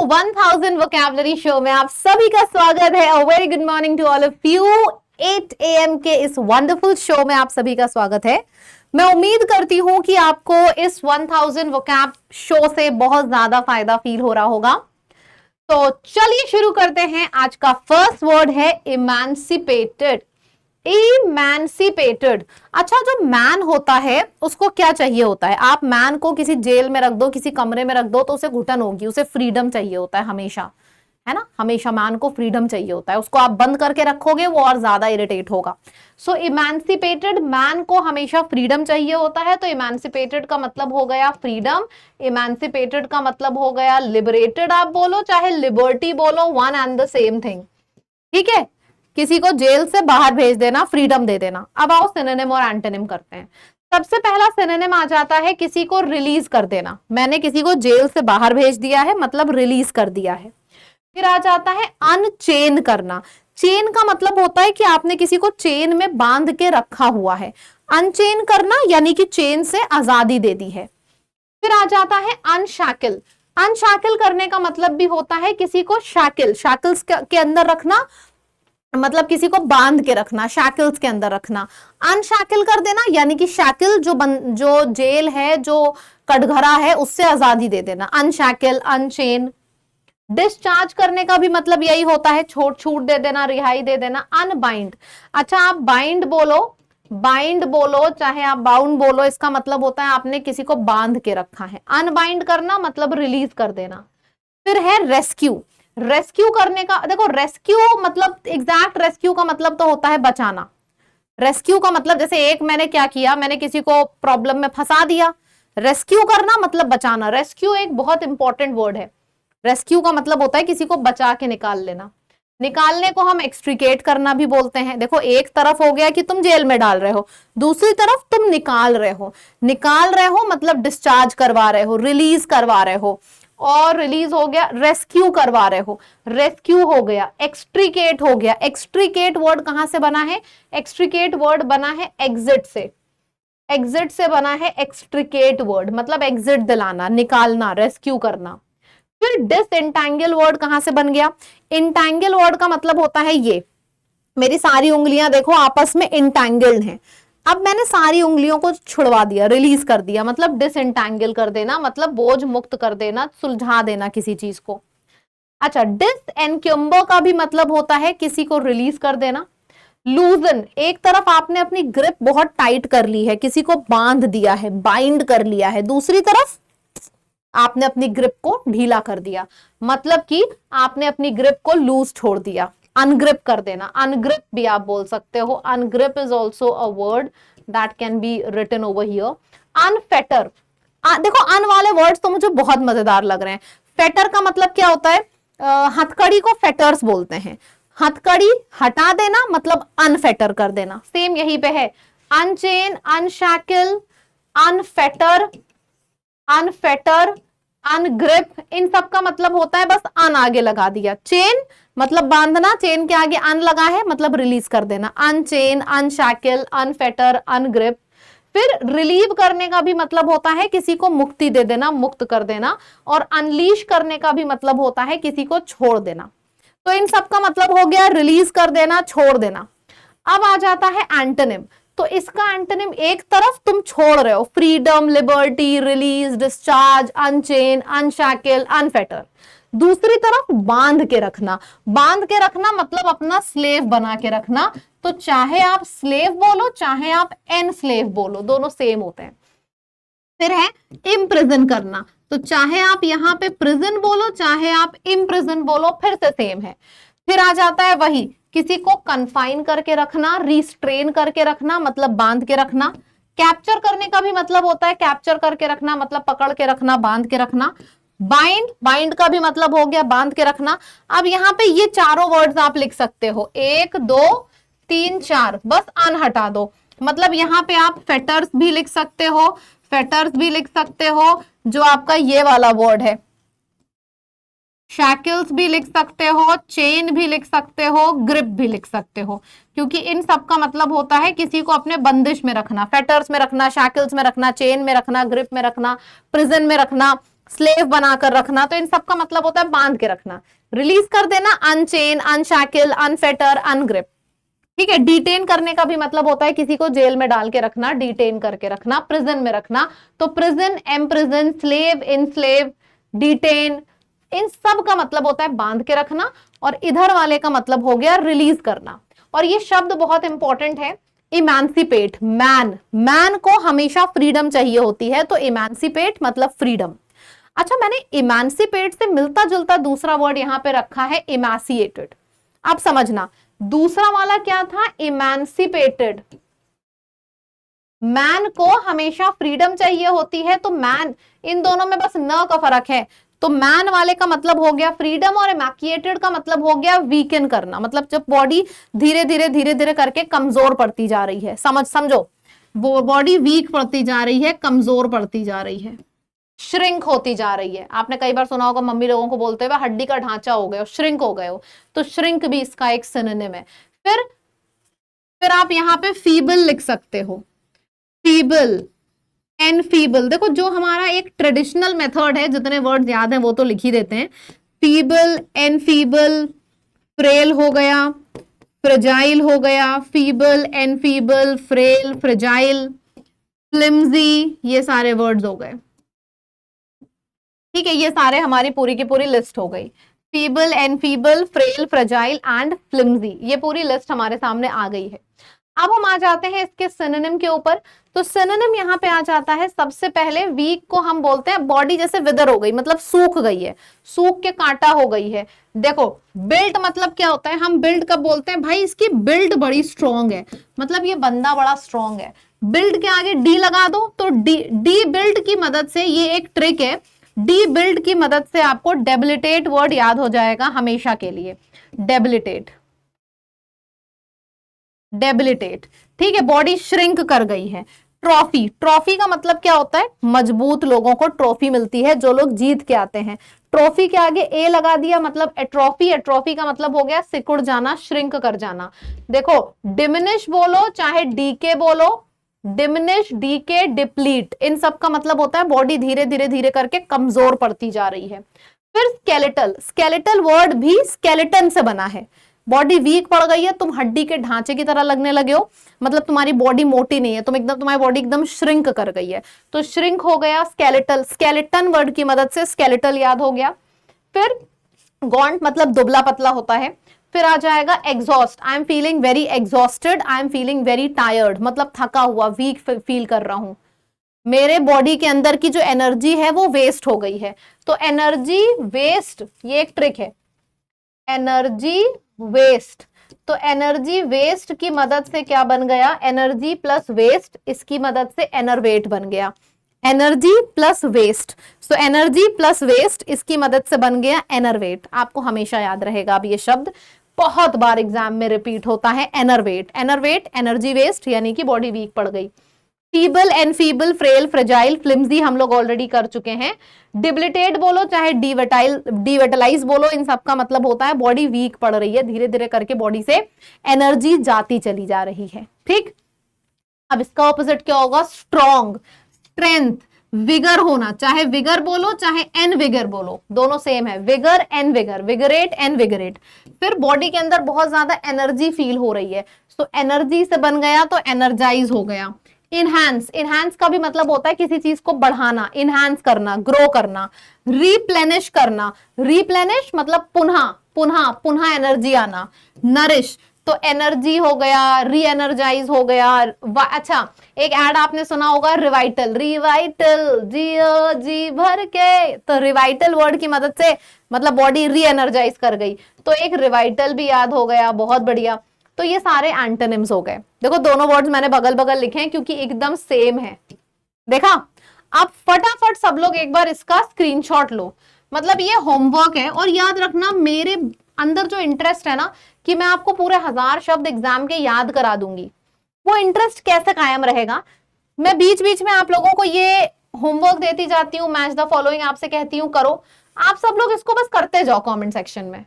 1000 vocabulary show में आप सभी का स्वागत है। A very good morning to all of you. 8 AM के इस वंडरफुल शो में आप सभी का स्वागत है। मैं उम्मीद करती हूं कि आपको इस 1000 वोकैब शो से बहुत ज्यादा फायदा फील हो रहा होगा। तो चलिए शुरू करते हैं। आज का फर्स्ट वर्ड है इमेंसिपेटेड। इमेंसिपेटेड। अच्छा, जो मैन होता है उसको क्या चाहिए होता है? आप मैन को किसी जेल में रख दो, किसी कमरे में रख दो तो उसे घुटन होगी, उसे फ्रीडम चाहिए होता है हमेशा, है ना। हमेशा मैन को फ्रीडम चाहिए होता है। उसको आप बंद करके रखोगे वो और ज्यादा इरिटेट होगा। सो इमेंसिपेटेड, मैन को हमेशा फ्रीडम चाहिए होता है। तो इमेंसिपेटेड का मतलब हो गया फ्रीडम। इमेंसिपेटेड का मतलब हो गया लिबरेटेड। आप बोलो चाहे लिबर्टी बोलो, one and the same thing, ठीक है। किसी को जेल से बाहर भेज देना, फ्रीडम दे देना। अब आओ सिनोनिम और एंटोनिम करते हैं। सबसे पहला सिनोनिम आ जाता है किसी को रिलीज कर देना। मैंने किसी को जेल से बाहर भेज दिया है, मतलब रिलीज कर दिया है। फिर आ जाता है अनचेन करना। चेन का मतलब होता है कि आपने किसी को चेन में बांध के रखा हुआ है। अनचेन करना यानी कि चेन से आजादी दे दी है। फिर आ जाता है अनशैकल। अनशैकल करने का मतलब भी होता है किसी को शैकल्स के अंदर रखना, मतलब किसी को बांध के रखना, शैकल्स के अंदर रखना। अनशैकल कर देना यानी कि शैकल जो जेल है, जो कटघरा है, उससे आजादी दे देना। अनशैकल, अनचेन। डिस्चार्ज करने का भी मतलब यही होता है, छूट दे देना, रिहाई दे देना। अनबाइंड। अच्छा, आप बाइंड बोलो चाहे आप बाउंड बोलो, इसका मतलब होता है आपने किसी को बांध के रखा है। अनबाइंड करना मतलब रिलीज कर देना। फिर है रेस्क्यू। रेस्क्यू करने का, देखो रेस्क्यू मतलब एग्जैक्ट रेस्क्यू का मतलब तो होता है बचाना। रेस्क्यू का मतलब जैसे एक मैंने क्या किया, मैंने किसी को प्रॉब्लम में फंसा दिया। रेस्क्यू करना मतलब बचाना। रेस्क्यू एक बहुत इंपॉर्टेंट वर्ड है। रेस्क्यू का मतलब होता है किसी को बचा के निकाल लेना। निकालने को हम एक्सट्रिकेट करना भी बोलते हैं। देखो एक तरफ हो गया कि तुम जेल में डाल रहे हो, दूसरी तरफ तुम निकाल रहे हो मतलब डिस्चार्ज करवा रहे हो, रिलीज करवा रहे हो। और रिलीज हो गया, रेस्क्यू करवा रहे हो, रेस्क्यू हो गया। एक्सट्रिकेट हो गया। एक्सट्रिकेट वर्ड कहां से बना है? एक्सट्रिकेट वर्ड बना है एग्जिट से। एग्जिट से बना है एक्सट्रिकेट वर्ड, मतलब एग्जिट दिलाना, निकालना, रेस्क्यू करना। फिर डिसएंटैंगल वर्ड कहां से बन गया? इंटैंगल वर्ड का मतलब होता है ये, मेरी सारी उंगलियां देखो आपस में इंटैंगल्ड हैं। अब मैंने सारी उंगलियों को छुड़वा दिया, रिलीज कर दिया, मतलब डिसएंटैंगल कर देना, मतलब बोझ मुक्त कर देना, सुलझा देना किसी चीज को। अच्छा, डिसएनक्यूम्बो का भी मतलब होता है किसी को रिलीज कर देना। लूजन, एक तरफ आपने अपनी ग्रिप बहुत टाइट कर ली है, किसी को बांध दिया है, बाइंड कर लिया है, दूसरी तरफ आपने अपनी ग्रिप को ढीला कर दिया, मतलब कि आपने अपनी ग्रिप को लूज छोड़ दिया। अनग्रिप कर देना, अनग्रिप भी आप बोल सकते हो। Ungrip is also a word that can be written over here. Unfetter, देखो अन वाले वर्ड्स तो मुझे बहुत मजेदार लग रहे हैं। फेटर का मतलब क्या होता है? हथकड़ी को फेटर्स बोलते हैं। हथकड़ी हटा देना मतलब अनफेटर कर देना, सेम यहीं पे है। अनचेन, अनशैकल, अनफेटर, अनफेटर, अनग्रिप, इन सब का मतलब होता है बस अन आगे लगा दिया। चेन मतलब बांधना, चेन के आगे अन लगा है मतलब रिलीज कर देना। Unchain, unshackle, अनफेटर, अनग्रिप। फिर रिलीव करने का भी मतलब होता है किसी को मुक्ति दे देना, मुक्त कर देना। और अनलीश करने का भी मतलब होता है किसी को छोड़ देना। तो इन सब का मतलब हो गया रिलीज कर देना, छोड़ देना। अब आ जाता है एंटोनिम। तो इसका एंटोनिम, एक तरफ तुम छोड़ रहे हो, freedom, liberty, release, discharge, unchain, unshackle, unfetter. दूसरी तरफ बांध के रखना। बांध के रखना मतलब अपना स्लेव बना के रखना। तो चाहे आप स्लेव बोलो चाहे आप एन स्लेव बोलो, दोनों सेम होते हैं। फिर है इम्प्रिजन करना। तो चाहे आप यहां पे प्रिजन बोलो चाहे आप इम्प्रिजन बोलो, फिर से सेम है। फिर आ जाता है वही, किसी को कन्फाइन करके रखना, रिस्ट्रेन करके रखना मतलब बांध के रखना। कैप्चर करने का भी मतलब होता है कैप्चर करके रखना, मतलब पकड़ के रखना, बांध के रखना। बाइंड, बाइंड का भी मतलब हो गया बांध के रखना। अब यहाँ पे ये चारों वर्ड्स आप लिख सकते हो, 1 2 3 4, बस अन हटा दो। मतलब यहाँ पे आप फेटर्स भी लिख सकते हो, फेटर्स भी लिख सकते हो, जो आपका ये वाला वर्ड है। शैकल्स भी लिख सकते हो, चेन भी लिख सकते हो, ग्रिप भी लिख सकते हो, क्योंकि इन सब का मतलब होता है किसी को अपने बंदिश में रखना, फेटर्स में रखना, शैकल्स में रखना, चेन में रखना, ग्रिप में रखना, प्रिजन में रखना, स्लेव बनाकर रखना, तो इन सब का मतलब होता है बांध के रखना। रिलीज कर देना, अनचेन, अनशैकल, अनफेटर, अनग्रिप। ठीक है, डिटेन करने का भी मतलब होता है किसी को जेल में डाल के रखना, डिटेन करके रखना, प्रिजन में रखना। तो प्रिजन, एम्प्रिजन, स्लेव, इनस्लेव, डिटेन, इन सब का मतलब होता है बांध के रखना। और इधर वाले का मतलब हो गया रिलीज करना। और ये शब्द बहुत इंपॉर्टेंट है, इमेंसिपेट। मैन, मैन को हमेशा फ्रीडम चाहिए होती है, तो इमेंसिपेट मतलब फ्रीडम। अच्छा, मैंने इमेंसिपेट से मिलता जुलता दूसरा वर्ड यहां पे रखा है, इमेसिएटेड। आप समझना, दूसरा वाला क्या था, इमेंसिपेटेड। मैन को हमेशा फ्रीडम चाहिए होती है, तो मैन, इन दोनों में बस न का फर्क है। तो मैन वाले का मतलब हो गया फ्रीडम, और इमैक्युएटेड का मतलब हो गया वीकन करना, मतलब जब बॉडी धीरे धीरे करके कमजोर पड़ती जा रही है। समझो, वो बॉडी वीक पड़ती जा रही है, कमजोर पड़ती जा रही है, श्रिंक होती जा रही है। आपने कई बार सुना होगा मम्मी लोगों को बोलते हुए, हड्डी का ढांचा हो गया, श्रिंक हो गए हो, तो श्रिंक भी इसका एक सिनोनिम है। फिर आप यहां पे फीबल लिख सकते हो, फीबल, एनफीबल। देखो, जो हमारा एक ट्रेडिशनल मेथड है, जितने वर्ड याद हैं वो तो लिख ही देते हैं। फीबल, एनफीबल, फ्रेल हो गया, फ्रेजाइल हो गया, feeble, enfeeble, frail, fragile, flimsy, ये सारे वर्ड्स हो गए। ठीक है, ये सारे हमारी पूरी की पूरी लिस्ट हो गई। Feeble, enfeeble, frail, fragile and flimsy, ये पूरी लिस्ट हमारे सामने आ गई है। अब हम आ जाते हैं इसके सिनोनिम के ऊपर। तो सिनोनिम यहाँ पे आ जाता है, सबसे पहले वीक को हम बोलते हैं बॉडी जैसे विदर हो गई, मतलब सूख गई है, सूख के कांटा हो गई है। देखो, बिल्ट मतलब क्या होता है, हम बिल्ड कब बोलते हैं, भाई इसकी बिल्ड बड़ी स्ट्रांग है, मतलब ये बंदा बड़ा स्ट्रांग है। बिल्ड के आगे डी लगा दो, तो डी बिल्ड की मदद से, ये एक ट्रिक है, डी बिल्ड की मदद से आपको डेबिलिटेट वर्ड याद हो जाएगा हमेशा के लिए। Debilitate, debilitate. ठीक है, बॉडी श्रिंक कर गई है। ट्रॉफी, ट्रॉफी का मतलब क्या होता है, मजबूत लोगों को ट्रॉफी मिलती है, जो लोग जीत के आते हैं। ट्रॉफी के आगे ए लगा दिया, मतलब एट्रॉफी, एट्रॉफी का मतलब हो गया सिकुड़ जाना, श्रिंक कर जाना। देखो, डिमिनिश बोलो चाहे डीके बोलो, डिमिनिश, डीके, डिप्लीट, इन सब का मतलब होता है बॉडी धीरे धीरे करके कमजोर पड़ती जा रही है। फिर स्केलेटल, स्केलेटल वर्ड भी स्केलेटन से बना है। बॉडी वीक पड़ गई है, तुम हड्डी के ढांचे की तरह लगने लगे हो, मतलब तुम्हारी बॉडी मोटी नहीं है, तुम्हारी बॉडी एकदम श्रिंक कर गई है, तो श्रिंक हो गया स्केलेटल। स्केलेटन वर्ड की मदद से स्केलेटल याद हो गया। फिर गॉन्ट मतलब दुबला पतला होता है। फिर आ जाएगा exhaust, I am feeling very exhausted, I am feeling very tired, मतलब थका हुआ, वीक फील कर रहा हूं, मेरे बॉडी के अंदर की जो एनर्जी है वो वेस्ट हो गई है। तो एनर्जी वेस्ट, ये एक ट्रिक है, एनर्जी वेस्ट। तो एनर्जी वेस्ट की मदद से क्या बन गया, एनर्जी प्लस वेस्ट, इसकी मदद से एनरवेट बन गया, energy plus waste. So energy plus waste, इसकी मदद से बन गया एनरवेट। आपको हमेशा याद रहेगा, अब ये शब्द बहुत बार एग्जाम में रिपीट होता है, एनरवेट। एनरवेट, एनर्जी वेस्ट, यानी कि बॉडी वीक पड़ गई। Feeble, enfeeble, frail, fragile, flimsy हम लोग ऑलरेडी कर चुके हैं। डिबिलिटेट बोलो चाहे डिवेटलाइज बोलो, इन सब का मतलब होता है बॉडी वीक पड़ रही है, धीरे धीरे करके बॉडी से एनर्जी जाती चली जा रही है। ठीक, अब इसका ऑपोजिट क्या होगा, स्ट्रॉन्ग, स्ट्रेंथ, विगर होना, चाहे विगर बोलो चाहे एन विगर बोलो, दोनों सेम है, विगर एन विगर, विगरेट एन विगरेट। फिर बॉडी के अंदर बहुत ज्यादा एनर्जी फील हो रही है, तो एनर्जी से बन गया तो एनर्जाइज हो गया। इनहैंस, इनहैंस का भी मतलब होता है किसी चीज को बढ़ाना, इनहैंस करना, ग्रो करना। रिप्लेनिश करना, रिप्लेनिश मतलब पुनः पुनः पुनः एनर्जी आना। नरिश, तो एनर्जी हो गया, री एनर्जाइज हो गया। अच्छा, एक ऐड आपने सुना होगा, रिवाइटल, रिवाइटल, जियो जी भर के, तो रिवाइटल वर्ड की मदद से मतलब बॉडी री एनर्जाइज कर गई, तो एक रिवाइटल भी याद हो गया, बहुत बढ़िया। तो ये सारे एंटोनिम्स हो गए। देखो, दोनों वर्ड्स मैंने बगल बगल लिखे हैं क्योंकि एकदम सेम है। देखा, आप फटाफट सब लोग एक बार इसका स्क्रीनशॉट लो, मतलब ये होमवर्क है। और याद रखना, मेरे अंदर जो इंटरेस्ट है ना कि मैं आपको पूरे 1000 शब्द एग्जाम के याद करा दूंगी, वो इंटरेस्ट कैसे कायम रहेगा। मैं बीच बीच में आप लोगों को ये होमवर्क देती जाती हूँ, मैच द फॉलोइंग आपसे कहती हूँ करो, आप सब लोग इसको बस करते जाओ कमेंट सेक्शन में।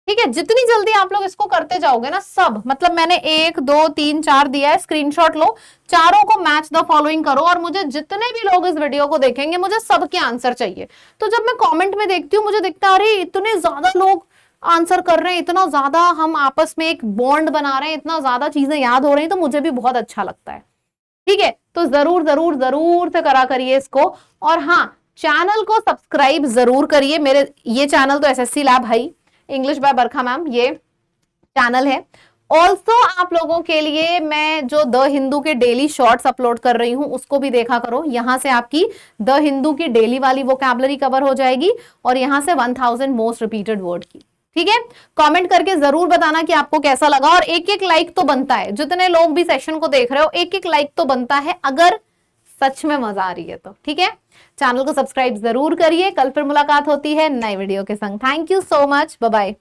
ठीक है, जितनी जल्दी आप लोग इसको करते जाओगे ना, सब मतलब मैंने 1 2 3 4 दिया है, स्क्रीनशॉट लो, चारों को मैच द फॉलोइंग करो, और मुझे जितने भी लोग इस वीडियो को देखेंगे मुझे सबके आंसर चाहिए। तो जब मैं कमेंट में देखती हूँ मुझे दिखता है अरे इतने ज्यादा लोग आंसर कर रहे हैं, इतना ज्यादा हम आपस में एक बॉन्ड बना रहे हैं, इतना ज्यादा चीजें याद हो रही हैं, तो मुझे भी बहुत अच्छा लगता है। ठीक है, तो जरूर जरूर जरूर से करा करिए इसको। और हाँ, चैनल को सब्सक्राइब जरूर करिए। मेरे ये चैनल तो एसएससी लैब भाई, इंग्लिश बाय बरखा मैम, ये चैनल है। ऑल्सो आप लोगों के लिए मैं जो द हिंदू के डेली शॉर्ट्स अपलोड कर रही हूं उसको भी देखा करो। यहां से आपकी द हिंदू की डेली वाली वोकैबुलरी कवर हो जाएगी, और यहां से 1000 मोस्ट रिपीटेड वर्ड की। ठीक है, कमेंट करके जरूर बताना कि आपको कैसा लगा, और एक एक लाइक तो बनता है, जितने लोग भी सेशन को देख रहे हो एक एक लाइक तो बनता है, अगर सच में मजा आ रही है तो। ठीक है, चैनल को सब्सक्राइब जरूर करिए। कल फिर मुलाकात होती है नए वीडियो के संग। Thank you so much, bye bye.